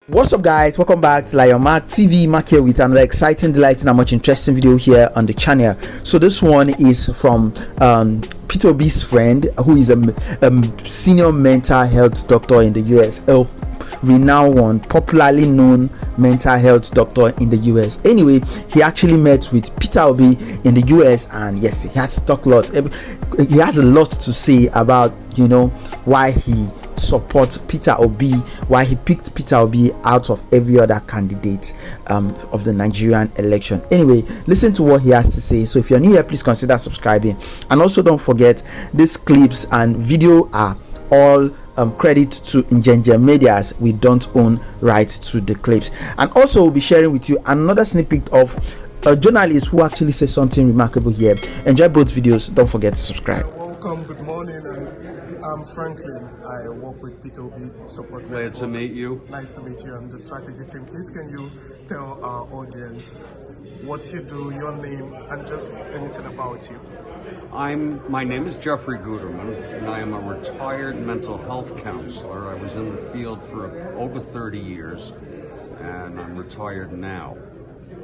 What's up, guys? Welcome back to Lion Mark TV. Mark here with another exciting, delighting, and much interesting video here on the channel. So this one is from PeterObi's friend, who is a senior mental health doctor in the US, a renowned one, popularly known mental health doctor in the US. Anyway, he actually met with PeterObi in the US, and yes, he has to talk a lot. He has a lot to say about, why he supports PeterObi, why he picked PeterObi out of every other candidate of the Nigerian election. Anyway, listen to what he has to say. So if you're new here, please consider subscribing, and also don't forget, these clips and video are all credit to Njenje Medias. We don't own rights to the clips. And also we'll be sharing with you another snippet of a journalist who actually says something remarkable here. Enjoy both videos. Don't forget to subscribe. Welcome, good morning. I'm Franklin. I work with PeterObi Support Glad to meet you. Nice to meet you. I'm the strategy team. Please, can you tell our audience what you do, your name, and just anything about you? My name is Jeffery Guterman, and I am a retired mental health counselor. I was in the field for over 30 years, and I'm retired now.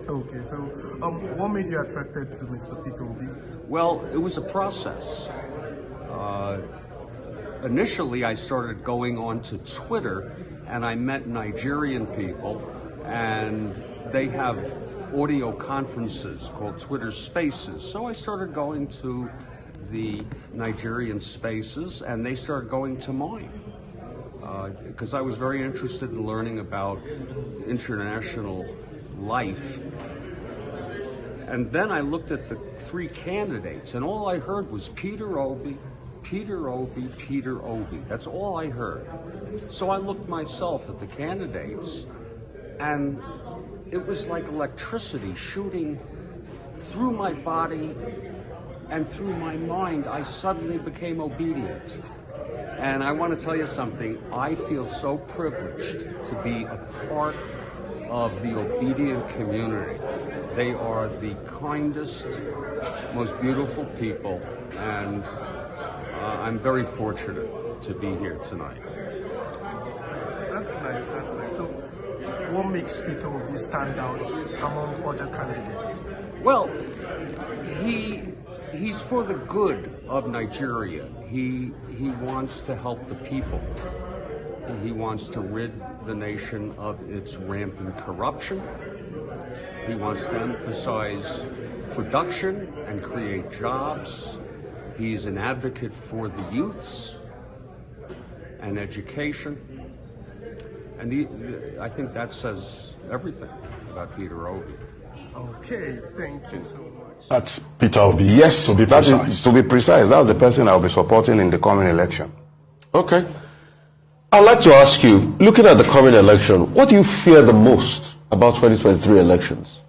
Okay, so what made you attracted to Mr. PeterObi? Well, it was a process. Initially, I started going onto Twitter, and I met Nigerian people, and they have audio conferences called Twitter Spaces. So I started going to the Nigerian spaces, and they started going to mine, because I was very interested in learning about international life. And then I looked at the three candidates, and all I heard was PeterObi, PeterObi, PeterObi. That's all I heard. So I looked myself at the candidates, and it was like electricity shooting through my body and through my mind. I suddenly became obedient. And I want to tell you something. I feel so privileged to be a part of the obedient community. They are the kindest, most beautiful people, and I'm very fortunate to be here tonight. That's nice. So what makes PeterObi stand out among other candidates? Well, he's for the good of Nigeria. He wants to help the people. He wants to rid the nation of its rampant corruption. He wants to emphasize production and create jobs. He's an advocate for the youths and education. And I think that says everything about PeterObi. Okay, thank you so much. That's PeterObi. Yes, to be precise. To be precise, that's the person I'll be supporting in the coming election. Okay. I'd like to ask you, looking at the coming election, what do you fear the most about 2023 elections?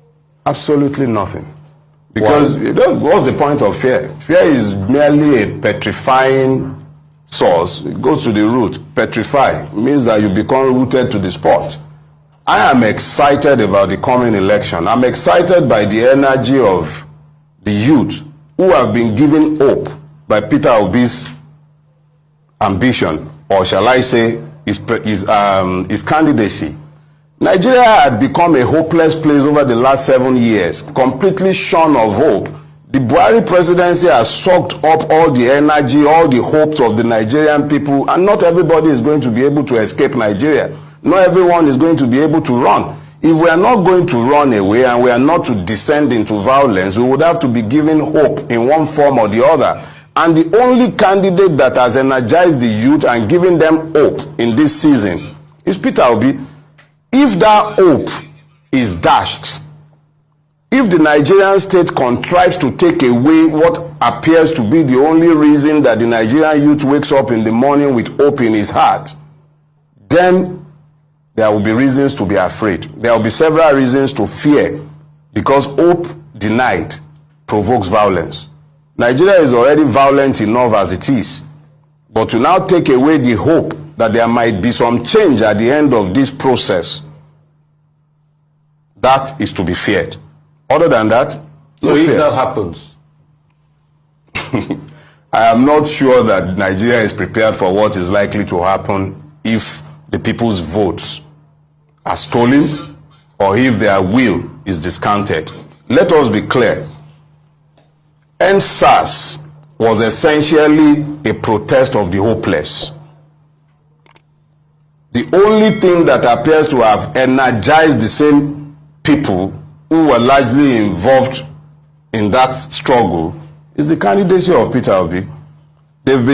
Absolutely nothing. Because what's the point of fear? Fear is merely a petrifying source. It goes to the root. Petrify means that you become rooted to the spot. I am excited about the coming election. I'm excited by the energy of the youth who have been given hope by PeterObi's ambition, or shall I say, his candidacy. Nigeria had become a hopeless place over the last 7 years, completely shorn of hope. The Buhari presidency has sucked up all the energy, all the hopes of the Nigerian people, and not everybody is going to be able to escape Nigeria. Not everyone is going to be able to run. If we are not going to run away and we are not to descend into violence, we would have to be given hope in one form or the other. And the only candidate that has energized the youth and given them hope in this season is PeterObi. If that hope is dashed, if the Nigerian state contrives to take away what appears to be the only reason that the Nigerian youth wakes up in the morning with hope in his heart, then there will be reasons to be afraid. There will be several reasons to fear, because hope denied provokes violence. Nigeria is already violent enough as it is, but to now take away the hope that there might be some change at the end of this process, that is to be feared. Other than that, no so if fear. that happens, I am not sure that Nigeria is prepared for what is likely to happen if the people's votes are stolen or if their will is discounted. Let us be clear. EndSARS was essentially a protest of the hopeless. The only thing that appears to have energized the same people who were largely involved in that struggle is the candidacy of PeterObi. They've been